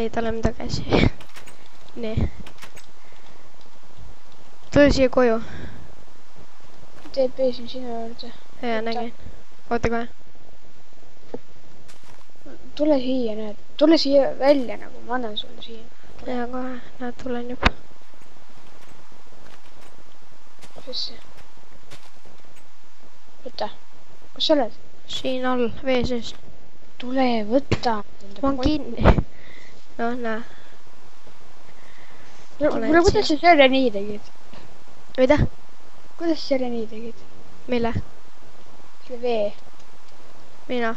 Okei, tuleme tagasi. Nii. Tule siia koju. TP siin sinu juurde. Jaa, nägin. Oota kohe. Tule siia, näed. Tule siia välja nagu, ma annan sulle siia. Jaa, kohe. Näed, tulen juba. Kus see? Võta. Kus sa oled? Siin all, vee sees. Tule, võta. Ma on kinni. No, näe. Kuule, kuidas sa selle nii tegid? Mida? Kuidas sa selle nii tegid? Mille? Selle vee. Mina?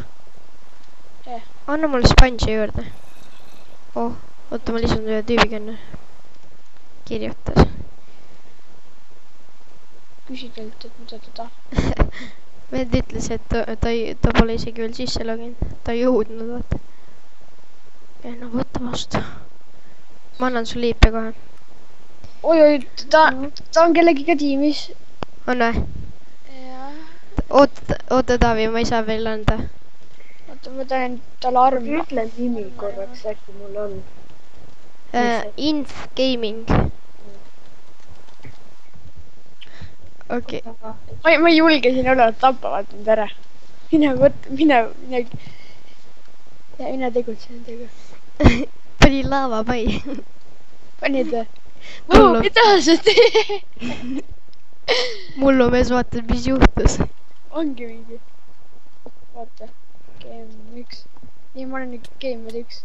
Jah. Anna mulle sponži juurde. Oh, oota, ma lisan ühe tüübiga enne. Kirjutas. Küsi talt, et mida ta tahab. Vend ütles, et ta pole isegi veel sisse loginud. Ta ei jõudnud, vaata. No võtta vastu. Ma annan sulle liipe kohe. Oi, ta on kellegiga tiimis. On või? Jah. Oota, Taavi, ma ei saa veel anda. Oota, ma tahan talle armu. Ütle nimi korraks, äkki mul on. Inf Gaming. Okei. Ma ei julge siin olla, tapavad mind ära. Mine tegutse nendega. Pani laavapai. Panid või? Mullu. Mida sa teed? Mullu mees vaatab, mis juhtus. Ongi mingi. Vaata. Game 1. Nii, ma olen nüüd Game 1.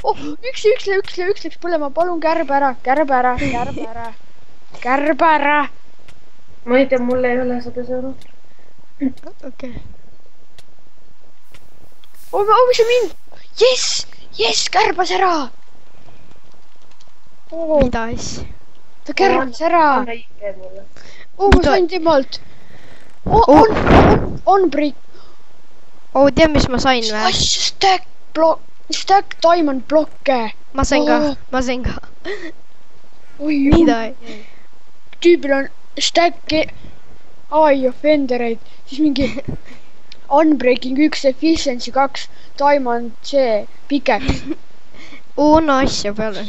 Oh, üks läks põlema. Palun kärba ära. Kärba ära. Ma ei tea, mul ei ole seda sõnu. Okei. Mis on mind? Jess, kärbas ära. Mida asja? Ta kärbas ära. Anna ikka mulle. Ma sain temalt. On break. Tead, mis ma sain või? Stack diamond blokke. Ma sain ka. Mida? Tüübil on stack AI offendereid, siis mingi unbreaking 1, efficiency 2, diamond C, pikeks. No asja peale.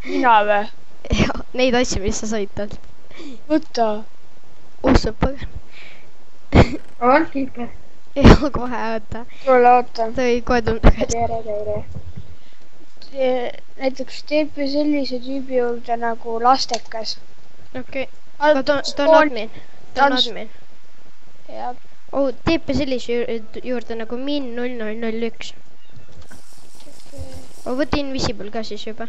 Mina või? Jah, neid asju, mis sa said talt. Võta. Ussab pagan. On kiiper. Jah, kohe oota. Tule oota. Ta ei kohe tulnud tagasi. Tere. Näiteks teeb sellise tüübi juurde nagu lastekas. Okei. Ta on admin. Jah. Teeb sellise juurde nagu min 0001. Võta invisible ka siis juba.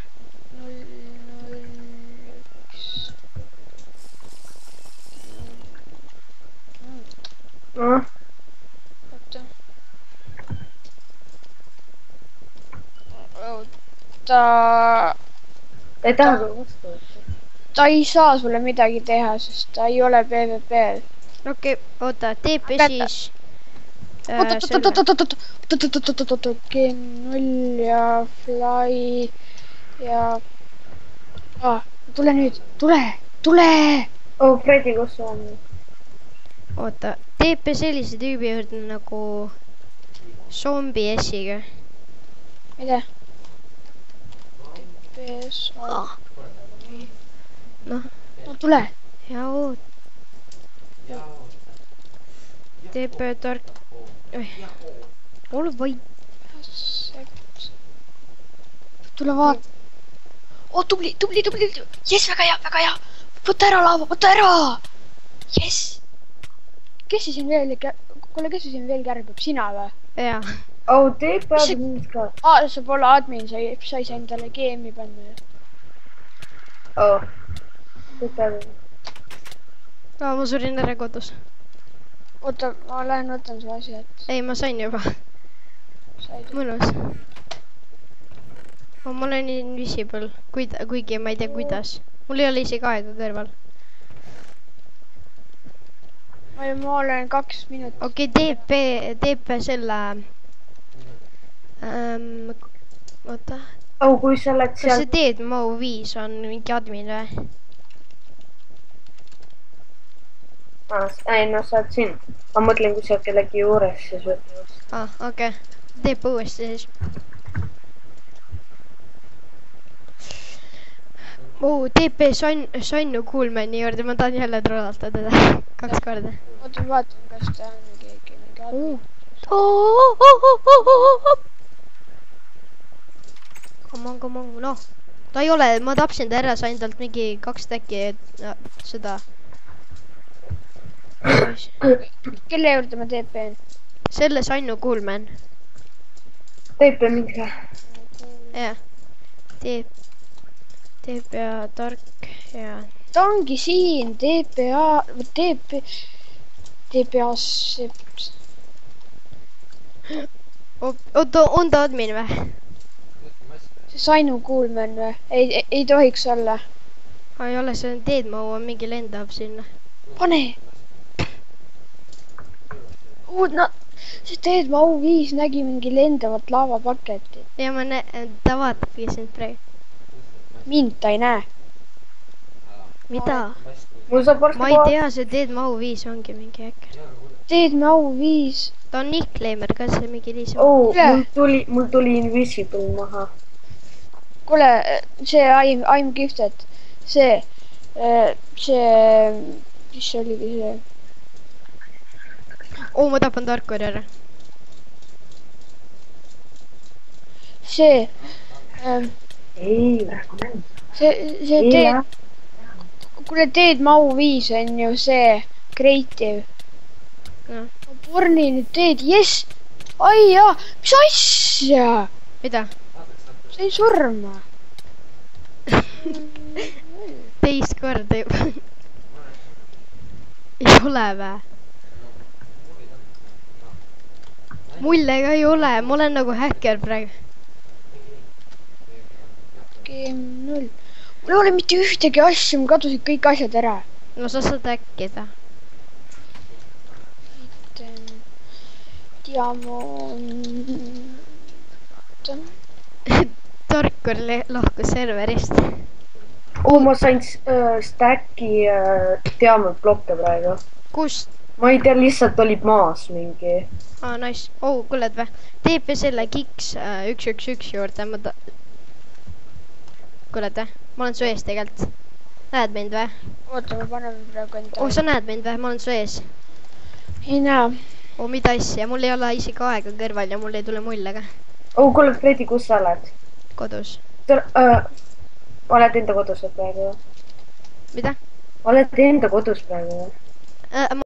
001. Oota. Ta ei taha ka vastu võtta. Ta ei saa sulle midagi teha, sest ta ei ole PvP-l. Okei, oota, teepe siis... Oot, G0 ja Fly ja... Tule nüüd, tule! Fredi, kus sa on? Oota, teepe sellise tüübi juurde nagu... Zombi S-iga. Mida? Zombi... No, tule! Ja oot. Teepe tark... Ole vaid. Tule vaat. Tubli. Jess, väga hea. Võta ära laava, võta ära! Jess! Kes siin veel kärbab? Sina või? Jaa. Teeb admin ka. Sa pole admin, sa ei saa endale GM-i panna. Teeb admin. Ma surin ära kodus. Oota, ma lähen võtan su asjad. Ei, ma sain juba. Mõnus. Ma olen invisible, kuigi ma ei tea kuidas. Mul ei ole isegi aega kõrval. Ma olen 2 minutit. Okei, teeb selle... Oota. Kui sa oled seal... Kas sa teed Mo5 on mingi admin või? Ei, no sa oled siin. Ma mõtlen, kui sa oled kellegi juures, siis võtta vastu. Okei. Teeb uuesti siis. TP Sonnu Kuulmani juurde, ma tahan jälle trollata teda 2 korda. oota, ma vaatan, kas ta on keegi mingi admin. Come on, noh. Ta ei ole, ma tapsin ta ära, sain talt mingi 2 täkki seda. Kelle juurde ma TP-n? Selle Sonnu Kuulman. TP mingi. Jah. TPA tark ja... Ta ongi siin, TPA-s... Oota, on ta admin või? See Sainu Kuulmann või? Ei tohiks olla. Ei ole, see on Deadmau on mingi lendab sinna. Pane! See Deadmau 5 nägi mingi lendavat laavapaketit. Ja ta vaatabki sind praegu. Mind ta ei näe. Mida? Ma ei tea, see Deadmau 5 ongi mingi äkker. Deadmau 5. Ta on nicknaimer ka, see mingi liisa. Mul tuli Invisible maha. Kuule, see I'm gifted. See, mis oligi see? Ma tapan tarkuri ära. See, kuule, Deadmau 5 on ju see creative. Ma porni nüüd teed, jess! Ai jaa, mis asja? Mida? Sain surma. Teist korda juba. Ei ole vä? Mulle ka ei ole, ma olen nagu häkker praegu. Game 0. Mul ei ole mitte ühtegi asja, mul kadusid kõik asjad ära. No sa saad äkkida. Tarkur lahkus serverist. Ma sain stacki diamantblokke praegu. Kust? Ma ei tea, lihtsalt olid maas mingi. Nice. Kuuled või? TP selle Kiks 111 juurde. Kuuled või? Ma olen su ees tegelikult. Näed mind või? Oota, ma panen praegu enda. Sa näed mind või? Ma olen su ees. Ei näe. Mida asja? Mul ei ole isegi aega kõrval ja mul ei tule mulje ka. Kuule, Fredi, kus sa oled? Kodus. Oled enda kodus praegu? Mida? Oled enda kodus praegu?